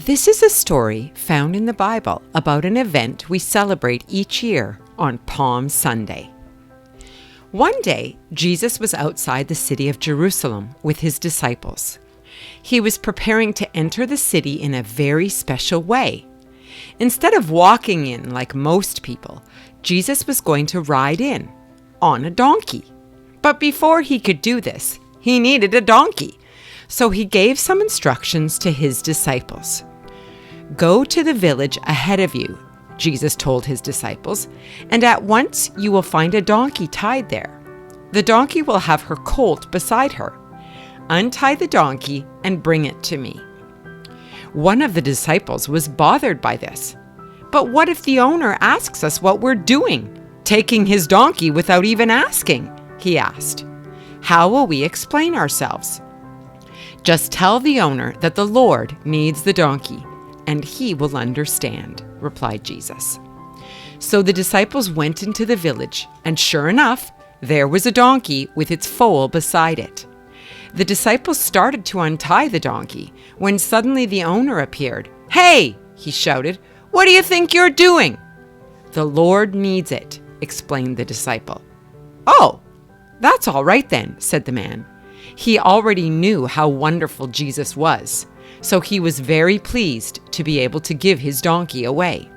This is a story found in the Bible about an event we celebrate each year on Palm Sunday. One day, Jesus was outside the city of Jerusalem with his disciples. He was preparing to enter the city in a very special way. Instead of walking in like most people, Jesus was going to ride in on a donkey. But before he could do this, he needed a donkey. So he gave some instructions to his disciples. "Go to the village ahead of you," Jesus told his disciples, "and at once you will find a donkey tied there. The donkey will have her colt beside her. Untie the donkey and bring it to me." One of the disciples was bothered by this. "But what if the owner asks us what we're doing, taking his donkey without even asking?" he asked. "How will we explain ourselves?" "Just tell the owner that the Lord needs the donkey, and he will understand," replied Jesus. So the disciples went into the village, and sure enough, there was a donkey with its foal beside it. The disciples started to untie the donkey when suddenly the owner appeared. "Hey!" he shouted. "What do you think you're doing?" "The Lord needs it," explained the disciple. "Oh, that's all right then," said the man. He already knew how wonderful Jesus was, so he was very pleased to be able to give his donkey away.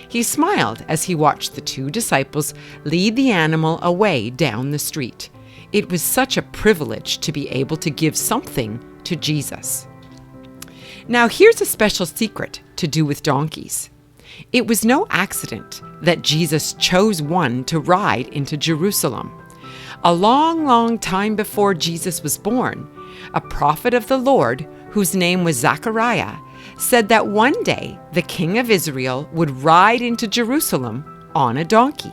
He smiled as he watched the two disciples lead the animal away down the street. It was such a privilege to be able to give something to Jesus. Now here's a special secret to do with donkeys. It was no accident that Jesus chose one to ride into Jerusalem. A long, long time before Jesus was born, a prophet of the Lord, whose name was Zechariah, said that one day the king of Israel would ride into Jerusalem on a donkey.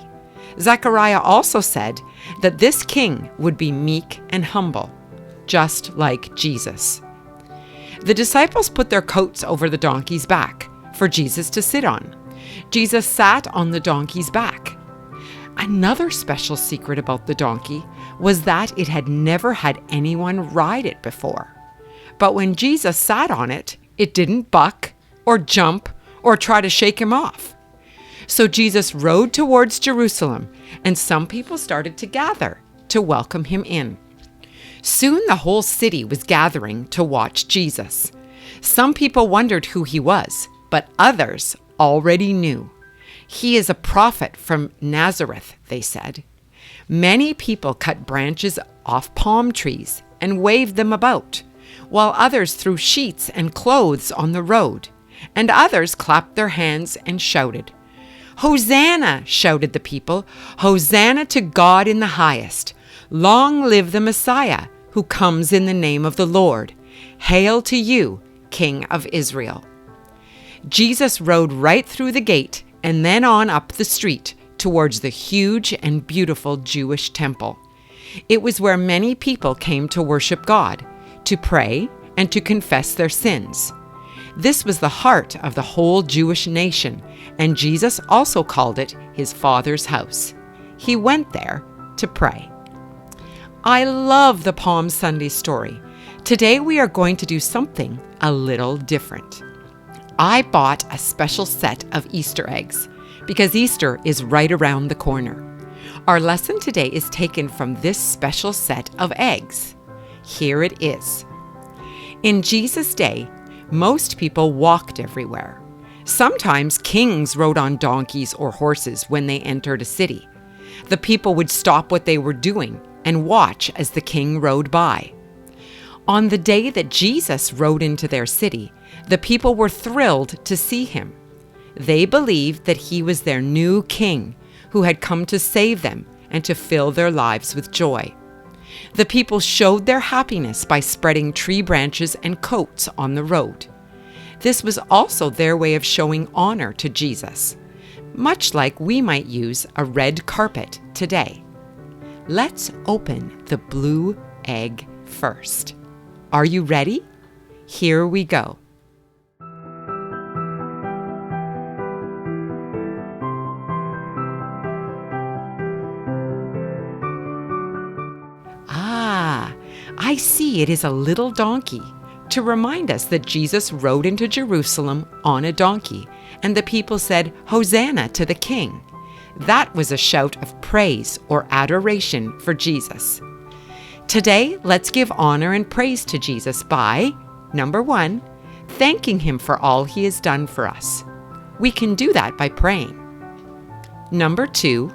Zechariah also said that this king would be meek and humble, just like Jesus. The disciples put their coats over the donkey's back for Jesus to sit on. Jesus sat on the donkey's back. Another special secret about the donkey was that it had never had anyone ride it before. But when Jesus sat on it, it didn't buck or jump or try to shake him off. So Jesus rode towards Jerusalem, and some people started to gather to welcome him in. Soon the whole city was gathering to watch Jesus. Some people wondered who he was, but others already knew. "He is a prophet from Nazareth," they said. Many people cut branches off palm trees and waved them about, while others threw sheets and clothes on the road, and others clapped their hands and shouted. "Hosanna!" shouted the people. "Hosanna to God in the highest! Long live the Messiah who comes in the name of the Lord! Hail to you, King of Israel!" Jesus rode right through the gate and then on up the street towards the huge and beautiful Jewish temple. It was where many people came to worship God, to pray, and to confess their sins. This was the heart of the whole Jewish nation, and Jesus also called it his Father's house. He went there to pray. I love the Palm Sunday story. Today we are going to do something a little different. I bought a special set of Easter eggs because Easter is right around the corner. Our lesson today is taken from this special set of eggs. Here it is. In Jesus' day, most people walked everywhere. Sometimes kings rode on donkeys or horses when they entered a city. The people would stop what they were doing and watch as the king rode by. On the day that Jesus rode into their city, the people were thrilled to see him. They believed that he was their new king who had come to save them and to fill their lives with joy. The people showed their happiness by spreading tree branches and coats on the road. This was also their way of showing honor to Jesus, much like we might use a red carpet today. Let's open the blue egg first. Are you ready? Here we go. I see it is a little donkey, to remind us that Jesus rode into Jerusalem on a donkey, and the people said, "Hosanna to the King." That was a shout of praise or adoration for Jesus. Today, let's give honor and praise to Jesus by, number 1, thanking Him for all He has done for us. We can do that by praying. Number 2,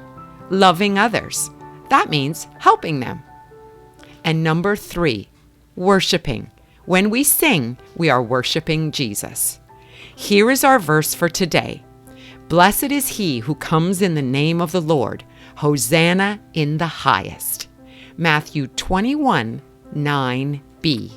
loving others. That means helping them. And number 3, worshiping. When we sing, we are worshiping Jesus. Here is our verse for today. Blessed is he who comes in the name of the Lord. Hosanna in the highest. Matthew 21:9b.